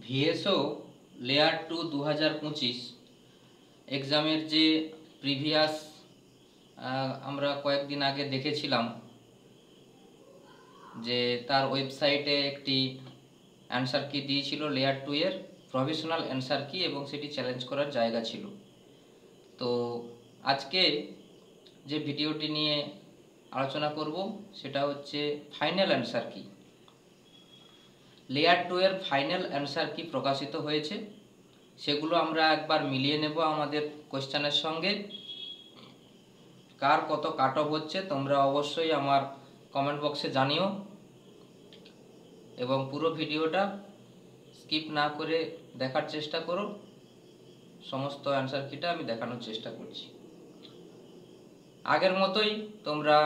ভিএসও layer 2 2025 এক্সামের যে previous আমরা কয়েকদিন আগে দেখেছিলাম যে তার ওয়েবসাইটে একটি অ্যান্সার কি দিয়েছিল লেয়ার 2 এর প্রফেশনাল অ্যান্সার কি, এবং সেটি চ্যালেঞ্জ করার জায়গা ছিল। তো আজকে যে ভিডিওটি নিয়ে আলোচনা করব সেটা হচ্ছে ফাইনাল অ্যান্সার কি। লেয়ার 2 এর ফাইনাল অ্যান্সার কি প্রকাশিত হয়েছে সেগুলো আমরা একবার মিলিয়ে নেব আমাদের কোশ্চেনের সঙ্গে। কার কত কাট অফ হচ্ছে তোমরা অবশ্যই আমার কমেন্ট বক্সে জানিও, এবং পুরো ভিডিওটা স্কিপ না করে দেখার চেষ্টা করো। সমস্ত অ্যান্সার কিটা আমি দেখানোর চেষ্টা করছি। আগের মতোই তোমরা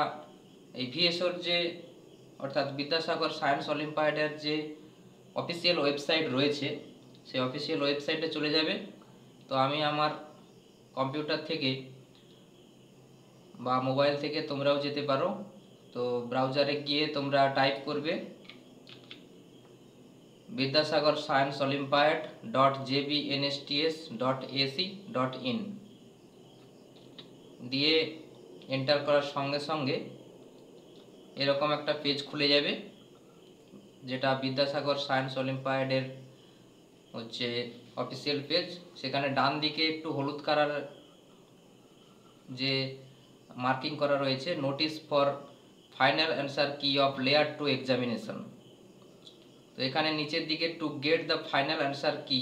এই ভিএসওর যে অর্থাৎ বিদ্যাসাগর সায়েন্স অলিম্পিয়াডের যে অফিসিয়াল ওয়েবসাইট রয়েছে সেই অফিসিয়াল ওয়েবসাইটে চলে যাবে। তো আমি আমার কম্পিউটার থেকে বা মোবাইল থেকে তোমরাও যেতে পারো। তো ব্রাউজারে গিয়ে তোমরা টাইপ করবে বিদ্যাসাগর সায়েন্স অলিম্পিয়াড .jbnsts.ac.in দিয়ে এন্টার করার সঙ্গে সঙ্গে এরকম একটা পেজ খুলে যাবে, যেটা বিদ্যাসাগর সায়েন্স অলিম্পিয়াডের হচ্ছে অফিসিয়াল পেজ। সেখানে ডান দিকে একটু হলুদ কালার যে মার্কিং করা রয়েছে নোটিস ফর ফাইনাল অ্যান্সার কি অফ লেয়ার 2 এক্সামিনেশন। তো এখানে নিচের দিকে to get the final answer কি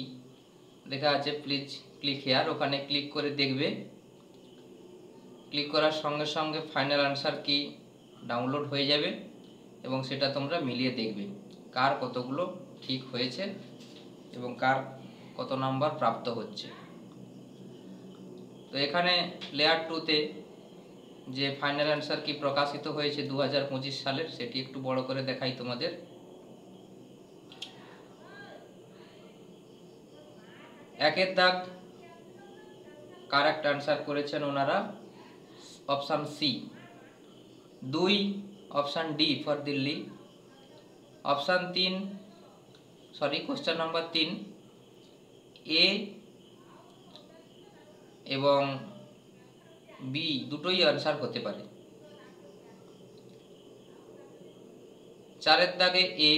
লেখা আছে, প্লিজ ক্লিক হেয়ার। ওখানে ক্লিক করে দেখবে। ক্লিক করার সঙ্গে সঙ্গে ফাইনাল অ্যান্সার কি ডাউনলোড হয়ে যাবে, এবং সেটা তোমরা মিলিয়ে দেখবে কার কতগুলো ঠিক হয়েছে এবং কার কত নাম্বার প্রাপ্ত হচ্ছে। তো এখানে লেয়ার 2তে যে ফাইনাল অ্যান্সার কি প্রকাশিত হয়েছে 2025 সালের, সেটি একটু বড় করে দেখাই তোমাদের। একের দাগ কারেক্ট অ্যান্সার করেছেন ওনারা option C. 2 option D for Delhi. Option 3 question number 3 A এবং বি দুটোই অ্যান্সার হতে পারে। 4-এর দাগে এ,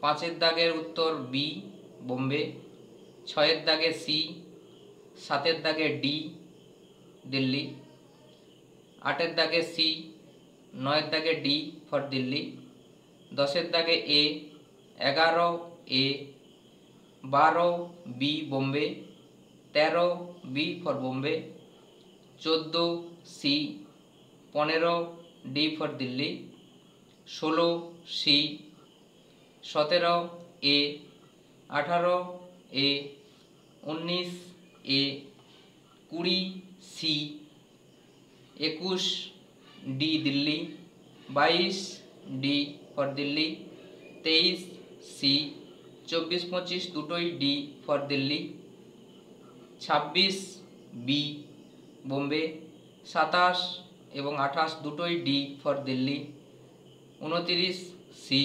5-এর দাগের উত্তর বি বোম্বে, 6-এর দাগে সি, 7-এর দাগে ডি দিল্লি, 8-এর দাগে সি, 9-এর দাগে ডি ফর দিল্লি, 10-এর দাগে A, 11 A, 12 B Bombay, 13 B for Bombay, 14 C, 15 D for Delhi, 16 C, 17 A, 18 A, 19 A, 20 C, 21 D Delhi, 22 D for Delhi, 23 C, 24-25 দুটোই D for Delhi, 26 B Bombay, 27 এবং 28 দুটোই D for Delhi, 29 C,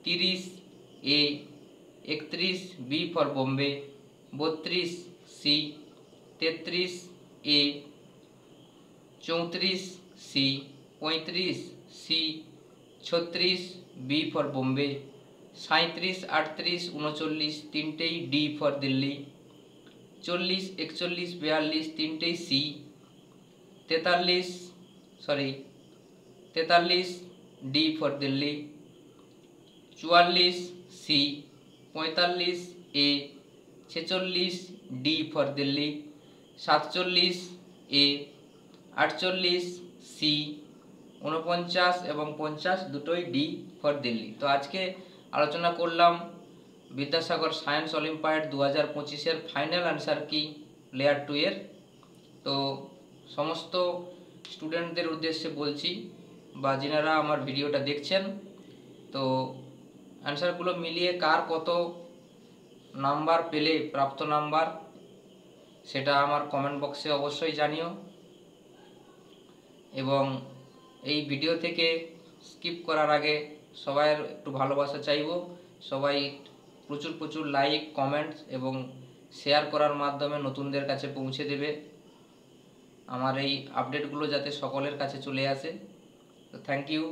30 A, 31 B for Bombay, 32 C, 33 A, 34 C, 35 C, 36 B for Bombay, 37, 38, 39 তিনটেই D for Delhi, 40, 41, 42 তিনটেই C, 43 D for Delhi, 44 C, 45 A, 46 D for Delhi, 47 A, 48 C, 49 এবং 50 দুটোই D for Delhi. তো আজকে আলোচনা করলাম বিদ্যাসাগর সায়েন্স অলিম্পিয়াড 2025-এর ফাইনাল অ্যান্সার কি লেয়ার 2 এর। তো সমস্ত স্টুডেন্টদের উদ্দেশ্যে বলছি বা যিনারা আমার ভিডিওটা দেখছেন, তো অ্যান্সারগুলো মিলিয়ে কার কত নাম্বার পেলে প্রাপ্ত নাম্বার সেটা আমার কমেন্ট বক্সে অবশ্যই জানিও, এবং এই ভিডিও থেকে স্কিপ করার আগে সবাইয়ের একটু ভালোবাসা চাইব। সবাই প্রচুর প্রচুর লাইক, কমেন্টস এবং শেয়ার করার মাধ্যমে নতুনদের কাছে পৌঁছে দেবে আমার এই আপডেটগুলো যাতে সকলের কাছে চলে আসে। তো থ্যাংক ইউ।